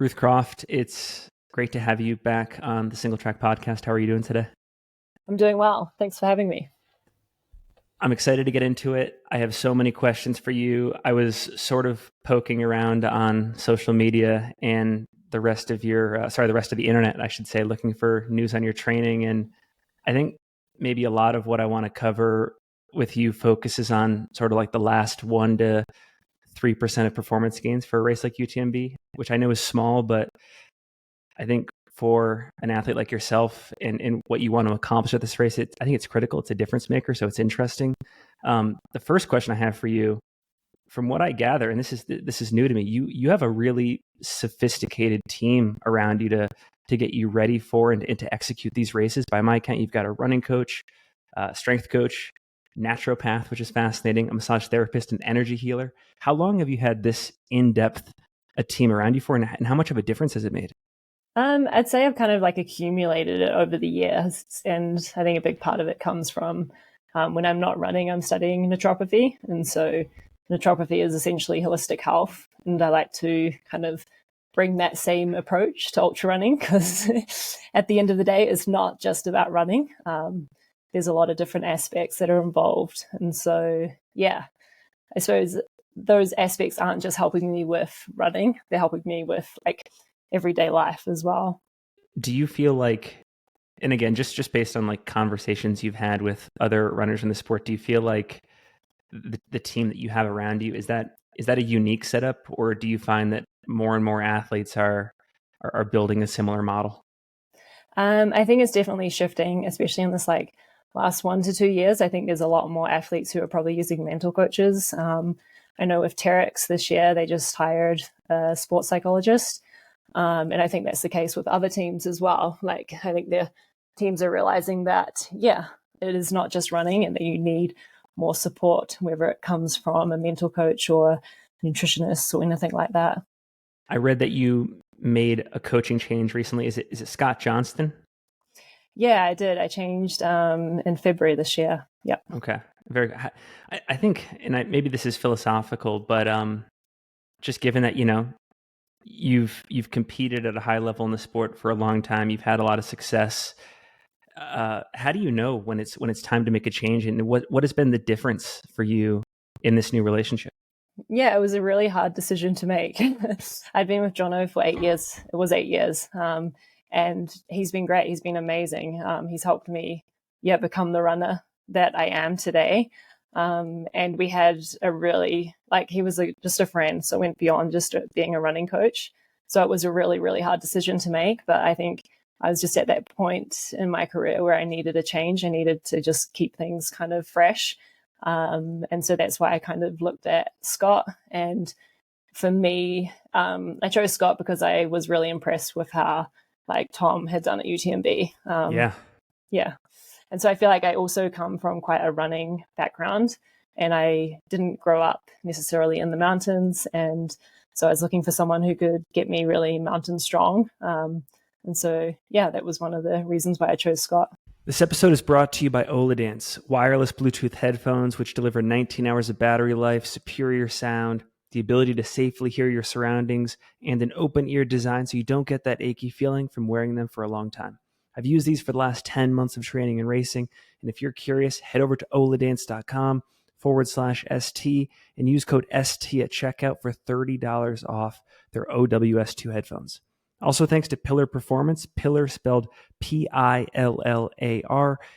Ruth Croft, it's great to have you back on the Singletrack podcast. How are you doing today? I'm doing well. Thanks for having me. I'm excited to get into it. I have so many questions for you. I was sort of poking around on social media and the rest of the rest of the internet, I should say, looking for news on your training. And I think maybe a lot of what I want to cover with you focuses on sort of like the last 1 to 3% of performance gains for a race like UTMB, which I know is small, but I think for an athlete like yourself and what you want to accomplish at this race, I think it's critical. It's a difference maker, so it's interesting. The first question I have for you, from what I gather, and this is new to me, you have a really sophisticated team around you to get you ready for and to execute these races. By my count, you've got a running coach, strength coach, naturopath, which is fascinating, a massage therapist, an energy healer. How long have you had this in-depth a team around you for, and how much of a difference has it made? I'd say I've kind of like accumulated it over the years, and I think a big part of it comes from when I'm not running, I'm studying naturopathy, and so naturopathy is essentially holistic health, and I like to kind of bring that same approach to ultra running because at the end of the day, it's not just about running. There's a lot of different aspects that are involved, and so yeah, I suppose those aspects aren't just helping me with running; they're helping me with like everyday life as well. Do you feel like, and again, just based on like conversations you've had with other runners in the sport, do you feel like the team that you have around you, is that a unique setup, or do you find that more and more athletes are building a similar model? I think it's definitely shifting, especially in this like last 1 to 2 years. I think there's a lot more athletes who are probably using mental coaches. I know with Terrex this year, they just hired a sports psychologist. And I think that's the case with other teams as well. Like, I think their teams are realizing that, yeah, it is not just running and that you need more support, whether it comes from a mental coach or nutritionist or anything like that. I read that you made a coaching change recently. Is it Scott Johnston? Yeah, I did. I changed in February this year. Yep. Okay. Very good. I think, and maybe this is philosophical, but just given that, you've competed at a high level in the sport for a long time, you've had a lot of success. How do you know when it's time to make a change, and what has been the difference for you in this new relationship? Yeah, it was a really hard decision to make. I'd been with Jono for 8 years. It was 8 years. And he's been great. He's been amazing. He's helped me, yeah, become the runner that I am today. And we had a really, like, he was just a friend. So it went beyond just being a running coach. So it was a really, really hard decision to make. But I think I was just at that point in my career where I needed a change. I needed to just keep things kind of fresh. And so that's why I kind of looked at Scott. And for me, I chose Scott because I was really impressed with how like Tom had done at UTMB. Yeah. And so I feel like I also come from quite a running background, and I didn't grow up necessarily in the mountains. And so I was looking for someone who could get me really mountain strong. And so, yeah, that was one of the reasons why I chose Scott. This episode is brought to you by Oladance, wireless Bluetooth headphones, which deliver 19 hours of battery life, superior sound, the ability to safely hear your surroundings, and an open ear design so you don't get that achy feeling from wearing them for a long time. I've used these for the last 10 months of training and racing, and if you're curious, head over to oladance.com/ST and use code ST at checkout for $30 off their OWS2 headphones. Also, thanks to Pillar Performance. Pillar, spelled Pillar,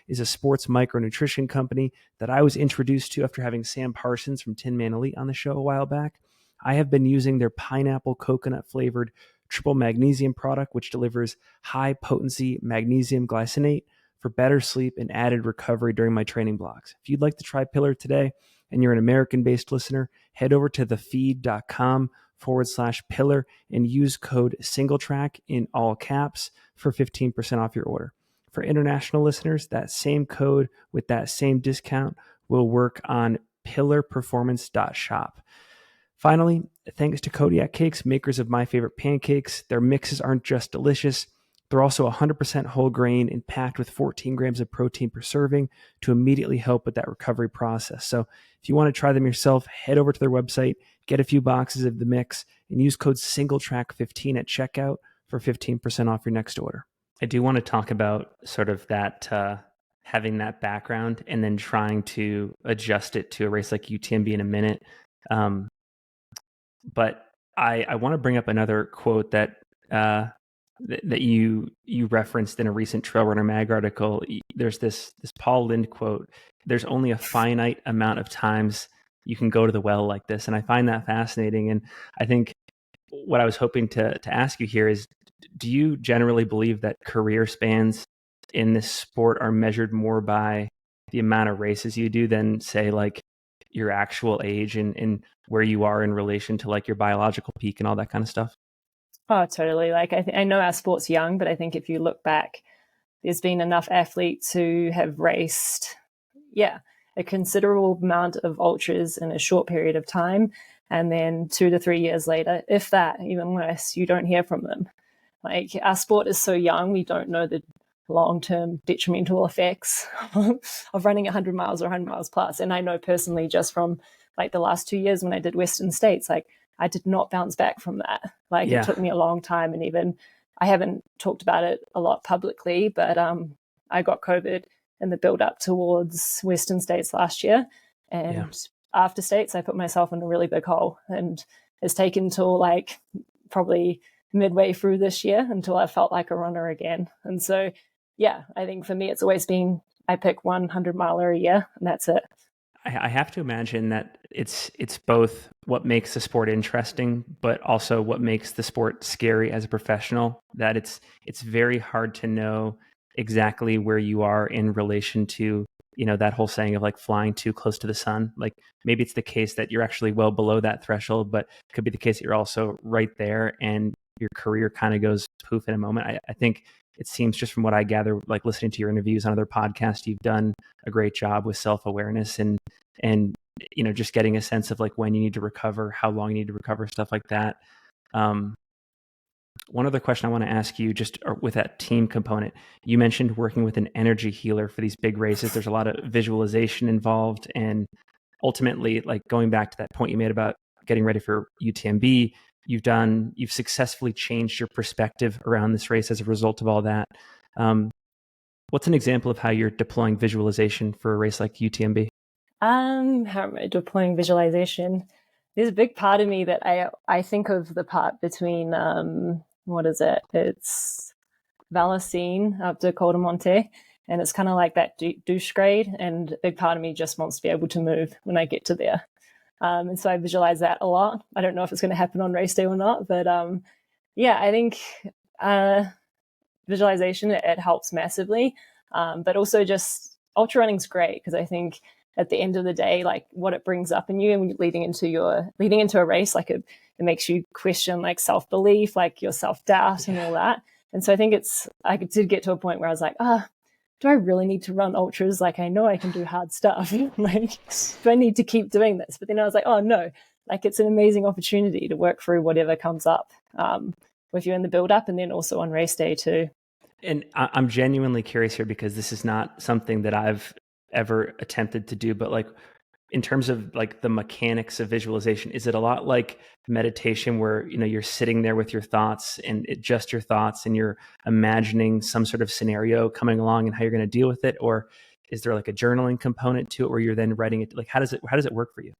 is a sports micronutrition company that I was introduced to after having Sam Parsons from Tin Man Elite on the show a while back. I have been using their pineapple coconut flavored triple magnesium product, which delivers high potency magnesium glycinate for better sleep and added recovery during my training blocks. If you'd like to try Pillar today and you're an American-based listener, head over to thefeed.com/pillar and use code Singletrack in all caps for 15% off your order. For international listeners, that same code with that same discount will work on pillarperformance.shop. Finally, thanks to Kodiak Cakes, makers of my favorite pancakes. Their mixes aren't just delicious, they're also 100% whole grain and packed with 14 grams of protein per serving to immediately help with that recovery process. So if you want to try them yourself, head over to their website, get a few boxes of the mix, and use code Singletrack15 at checkout for 15% off your next order. I do want to talk about sort of that, having that background and then trying to adjust it to a race like UTMB in a minute. But I want to bring up another quote that you referenced in a recent Trail Runner Mag article. There's this Paul Lind quote: "There's only a finite amount of times you can go to the well like this," and I find that fascinating. And I think what I was hoping to ask you here is, do you generally believe that career spans in this sport are measured more by the amount of races you do than, say, like your actual age and where you are in relation to like your biological peak and all that kind of stuff? Oh, totally. Like I know our sport's young, but I think if you look back, there's been enough athletes who have raced, a considerable amount of ultras in a short period of time. And then 2 to 3 years later, if that, even less, you don't hear from them. Like, our sport is so young, we don't know the long-term detrimental effects of running 100 miles or 100 miles plus. And I know personally, just from like the last 2 years when I did Western States, like I did not bounce back from that. Like It took me a long time, and even I haven't talked about it a lot publicly, but I got COVID in the build up towards Western States last year. And after States, I put myself in a really big hole, and it's taken till like probably midway through this year until I felt like a runner again. And so, I think for me, it's always been, I pick 100 miler a year, and that's it. I have to imagine that it's both what makes the sport interesting, but also what makes the sport scary as a professional. That it's very hard to know exactly where you are in relation to, that whole saying of like flying too close to the sun. Like maybe it's the case that you're actually well below that threshold, but it could be the case that you're also right there and your career kind of goes poof in a moment. I think it seems, just from what I gather, like listening to your interviews on other podcasts, you've done a great job with self-awareness and just getting a sense of like when you need to recover, how long you need to recover, stuff like that. One other question I want to ask you, just with that team component, you mentioned working with an energy healer for these big races. There's a lot of visualization involved, and ultimately, like going back to that point you made about getting ready for UTMB, you've successfully changed your perspective around this race as a result of all that. What's an example of how you're deploying visualization for a race like UTMB? How am I deploying visualization? There's a big part of me that I think of the part between what is it? It's Valacine up to Col de Monte, and it's kind of like that douche grade. And a big part of me just wants to be able to move when I get to there. And so I visualize that a lot. I don't know if it's going to happen on race day or not, but I think visualization, it helps massively. But also just ultra running's great, because I think at the end of the day, like what it brings up in you, and leading into a race, like it makes you question like self-belief, like your self-doubt and all that. And so I think I did get to a point where I was like, do I really need to run ultras? Like, I know I can do hard stuff. Like, do I need to keep doing this? But then I was like, oh no, like it's an amazing opportunity to work through whatever comes up with you in the build up, and then also on race day too. And I'm genuinely curious here, because this is not something that I've ever attempted to do, but like in terms of like the mechanics of visualization, is it a lot like meditation where, you're sitting there with your thoughts and just your thoughts, and you're imagining some sort of scenario coming along and how you're going to deal with it? Or is there like a journaling component to it where you're then writing it? Like, how does it work for you?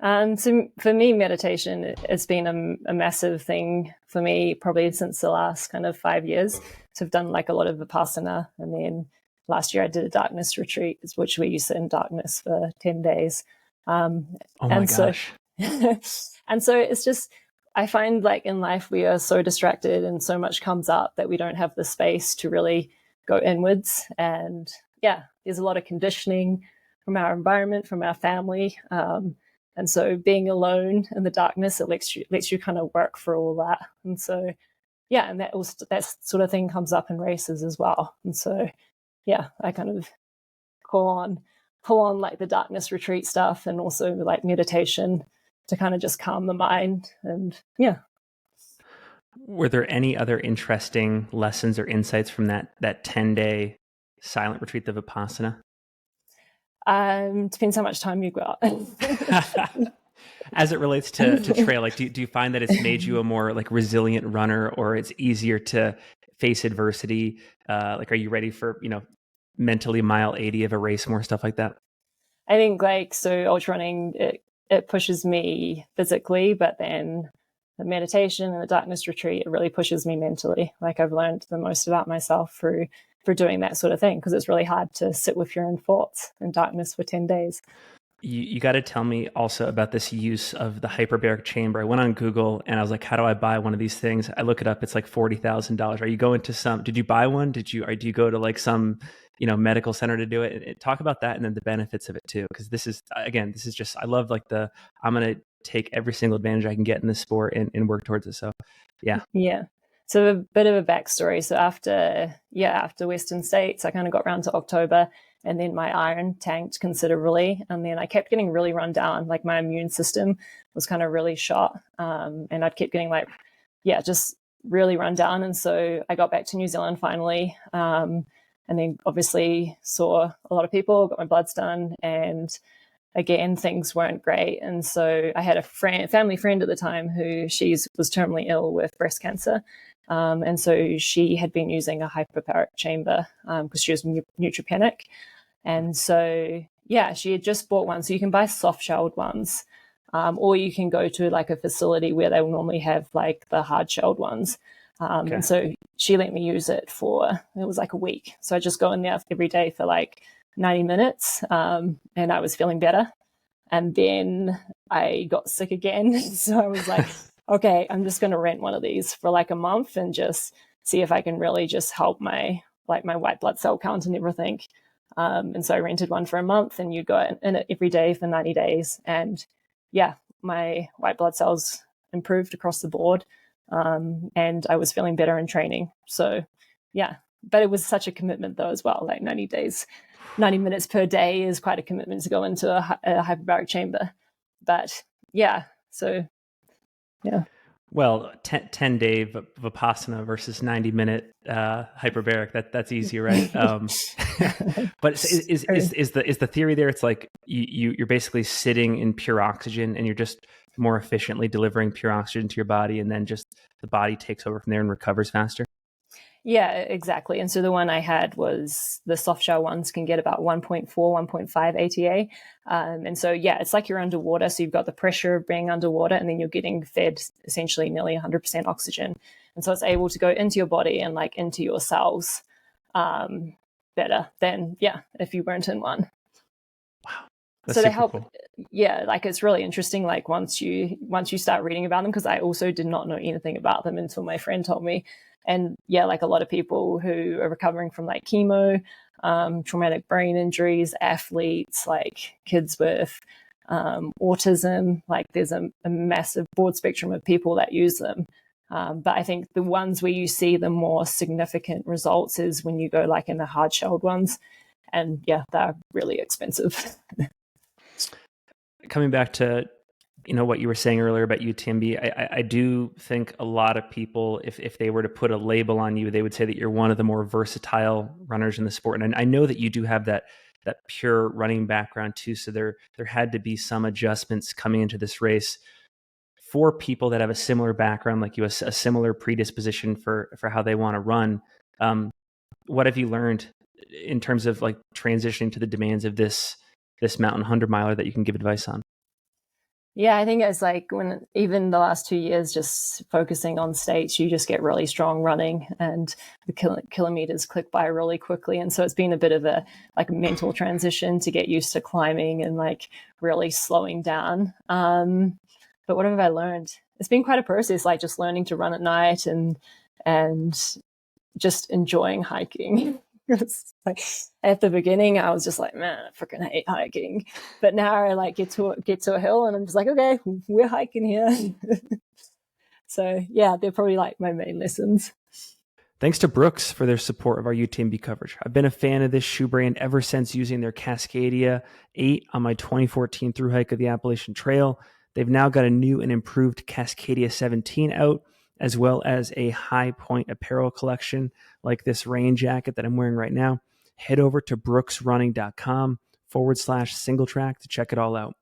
So for me, meditation, it's been a massive thing for me probably since the last kind of 5 years. So I've done like a lot of Vipassana, and then last year I did a darkness retreat, which we used to sit in darkness for 10 days. Oh my gosh. And so it's just, I find like in life we are so distracted and so much comes up that we don't have the space to really go inwards. And there's a lot of conditioning from our environment, from our family. And so being alone in the darkness, it lets you kind of work through all that. And so, and that sort of thing comes up in races as well. And so, I kind of pull on like the darkness retreat stuff, and also like meditation to kind of just calm the mind. And Were there any other interesting lessons or insights from that 10-day silent retreat, the Vipassana? Depends how much time you've got. As it relates to trail, like do you find that it's made you a more like resilient runner, or it's easier to face adversity? Like, are you ready for, mentally mile 80 of a race, more stuff like that? I think like, so ultra running, it pushes me physically, but then the meditation and the darkness retreat, it really pushes me mentally. Like I've learned the most about myself through doing that sort of thing, because it's really hard to sit with your own thoughts in darkness for 10 days. You got to tell me also about this use of the hyperbaric chamber. I went on Google and I was like, how do I buy one of these things? I look it up. It's like $40,000. Are you going to did you buy one? Do you go to like some, medical center to do it? And talk about that and then the benefits of it too. Cause this is just, I love like I'm going to take every single advantage I can get in this sport and work towards it. So yeah. Yeah. So a bit of a backstory. So after Western States, I kind of got around to October, and then my iron tanked considerably. And then I kept getting really run down. Like my immune system was kind of really shot. And I'd kept getting just really run down. And so I got back to New Zealand finally. And then obviously saw a lot of people, got my bloods done, and again, things weren't great. And so I had a family friend at the time who was terminally ill with breast cancer. And so she had been using a hyperbaric chamber because she was neutropenic. And so, she had just bought one. So you can buy soft-shelled ones, or you can go to like a facility where they will normally have like the hard-shelled ones. Okay. And so she let me use it it was like a week. So I just go in there every day for like 90 minutes, and I was feeling better. And then I got sick again. So I was like, okay, I'm just going to rent one of these for like a month and just see if I can really just help my white blood cell count and everything. And so I rented one for a month, and you go in it every day for 90 days. And my white blood cells improved across the board. And I was feeling better in training. So but it was such a commitment though as well, like 90 days. 90 minutes per day is quite a commitment to go into a hyperbaric chamber. But Well, 10-day Vipassana versus 90-minute hyperbaric, that's easy, right? But is the theory there? It's like you're basically sitting in pure oxygen, and you're just more efficiently delivering pure oxygen to your body, and then just the body takes over from there and recovers faster. Yeah, exactly. And so the one I had was the soft shell ones can get about 1.4, 1.5 ATA. And so, it's like you're underwater. So you've got the pressure of being underwater, and then you're getting fed essentially nearly 100% oxygen. And so it's able to go into your body and like into your cells better than, if you weren't in one. Wow. So they help. Cool. Yeah, like it's really interesting. Like once you start reading about them, because I also did not know anything about them until my friend told me. And like a lot of people who are recovering from like chemo, traumatic brain injuries, athletes, like kids with autism, like there's a massive broad spectrum of people that use them. But I think the ones where you see the more significant results is when you go like in the hard-shelled ones. And they're really expensive. Coming back to what you were saying earlier about UTMB, I do think a lot of people, if they were to put a label on you, they would say that you're one of the more versatile runners in the sport. And I know that you do have that pure running background too. So there had to be some adjustments coming into this race for people that have a similar background, like you, a similar predisposition for how they want to run. What have you learned in terms of like transitioning to the demands of this mountain 100-miler that you can give advice on? Yeah, I think it's like when even the last 2 years, just focusing on states, you just get really strong running, and the kilometers click by really quickly. And so it's been a bit of a mental transition to get used to climbing and like really slowing down. But what have I learned? It's been quite a process, like just learning to run at night and just enjoying hiking. Like at the beginning, I was just like, man, I freaking hate hiking. But now I like get to a hill, and I'm just like, okay, we're hiking here. So they're probably like my main lessons. Thanks to Brooks for their support of our UTMB coverage. I've been a fan of this shoe brand ever since using their Cascadia 8 on my 2014 thru hike of the Appalachian Trail. They've now got a new and improved Cascadia 17 out, as well as a High Point apparel collection like this rain jacket that I'm wearing right now. Head over to brooksrunning.com/Singletrack to check it all out.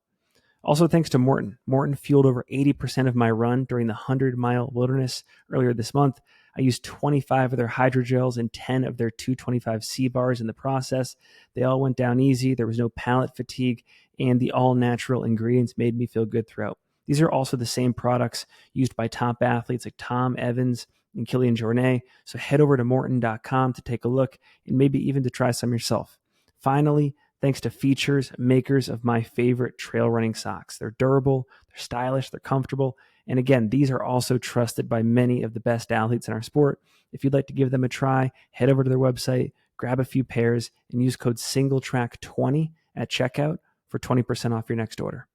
Also, thanks to Morton. Morton fueled over 80% of my run during the 100-mile wilderness earlier this month. I used 25 of their hydrogels and 10 of their 225C bars in the process. They all went down easy. There was no palate fatigue, and the all-natural ingredients made me feel good throughout. These are also the same products used by top athletes like Tom Evans and Kilian Jornet. So head over to Morton.com to take a look and maybe even to try some yourself. Finally, thanks to Features, makers of my favorite trail running socks. They're durable, they're stylish, they're comfortable. And again, these are also trusted by many of the best athletes in our sport. If you'd like to give them a try, head over to their website, grab a few pairs, and use code SingleTrack20 at checkout for 20% off your next order.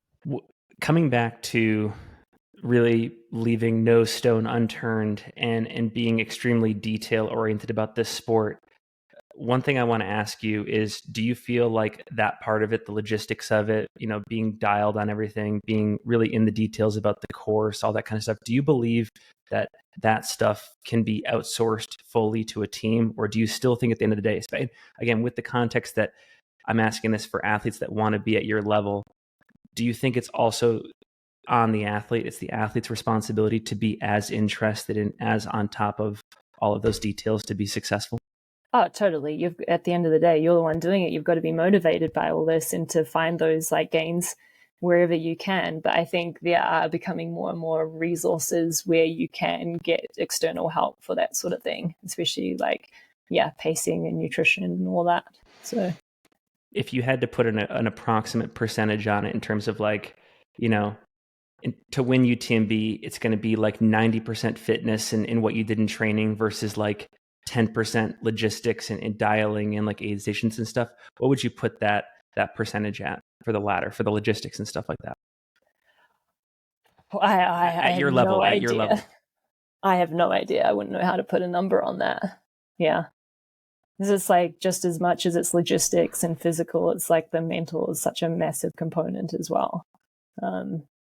Coming back to really leaving no stone unturned and being extremely detail oriented about this sport, one thing I want to ask you is, do you feel like that part of it, the logistics of it, being dialed on everything, being really in the details about the course, all that kind of stuff, do you believe that that stuff can be outsourced fully to a team? Or do you still think at the end of the day, again, with the context that I'm asking this for athletes that want to be at your level, do you think it's also on the athlete, it's the athlete's responsibility to be as interested in, as on top of all of those details to be successful? Oh, totally. At the end of the day, you're the one doing it. You've got to be motivated by all this and to find those gains wherever you can. But I think there are becoming more and more resources where you can get external help for that sort of thing, especially pacing and nutrition and all that. So if you had to put an approximate percentage on it in terms of to win UTMB, it's going to be 90% fitness and what you did in training versus 10% logistics and dialing in aid stations and stuff. What would you put that percentage at for the latter, for the logistics and stuff like that? At your level. I have no idea. I wouldn't know how to put a number on that. Yeah. This is just as much as it's logistics and physical, it's the mental is such a massive component as well.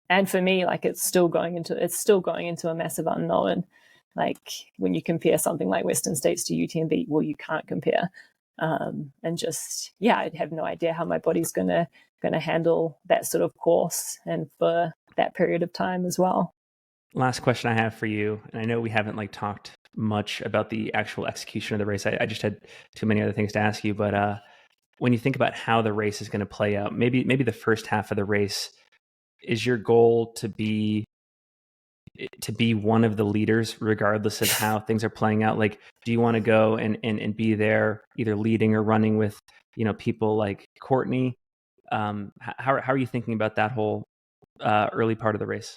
And for me, it's still going into a massive unknown. When you compare something like Western States to UTMB, well, you can't compare. And I have no idea how my body's gonna handle that sort of course and for that period of time as well. Last question I have for you, and I know we haven't talked much about the actual execution of the race. I just had too many other things to ask you, but when you think about how the race is going to play out, maybe the first half of the race, is your goal to be one of the leaders regardless of how things are playing out? Do you want to go and be there either leading or running with people like Courtney? How are you thinking about that whole early part of the race?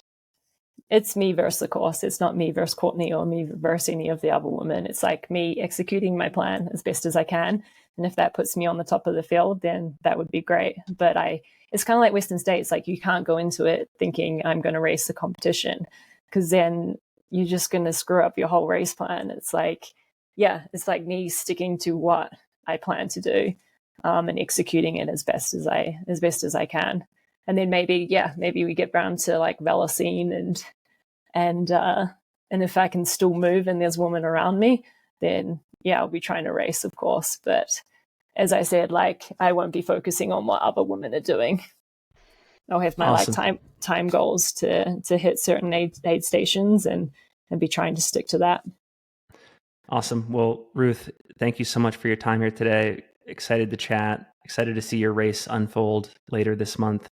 It's me versus the course. It's not me versus Courtney or me versus any of the other women. It's me executing my plan as best as I can. And if that puts me on the top of the field, then that would be great. But it's kind of like Western States. You can't go into it thinking I'm going to race the competition, because then you're just going to screw up your whole race plan. It's it's me sticking to what I plan to do and executing it as best as I can. And then maybe we get round to Velocine and if I can still move and there's women around me, then I'll be trying to race, of course. But as I said, I won't be focusing on what other women are doing. I'll have my awesome. time goals to hit certain aid stations and be trying to stick to that. Awesome. Well, Ruth, thank you so much for your time here today. Excited to chat. Excited to see your race unfold later this month.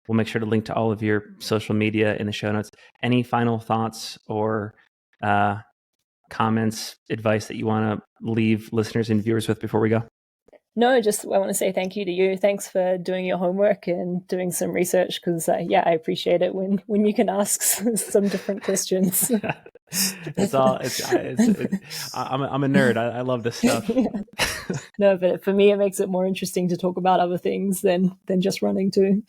We'll make sure to link to all of your social media in the show notes. Any final thoughts or comments, advice that you want to leave listeners and viewers with before we go? No, I want to say thank you to you. Thanks for doing your homework and doing some research, because I appreciate it when you can ask some different questions. I'm a nerd. I love this stuff. Yeah. No, but for me, it makes it more interesting to talk about other things than just running too.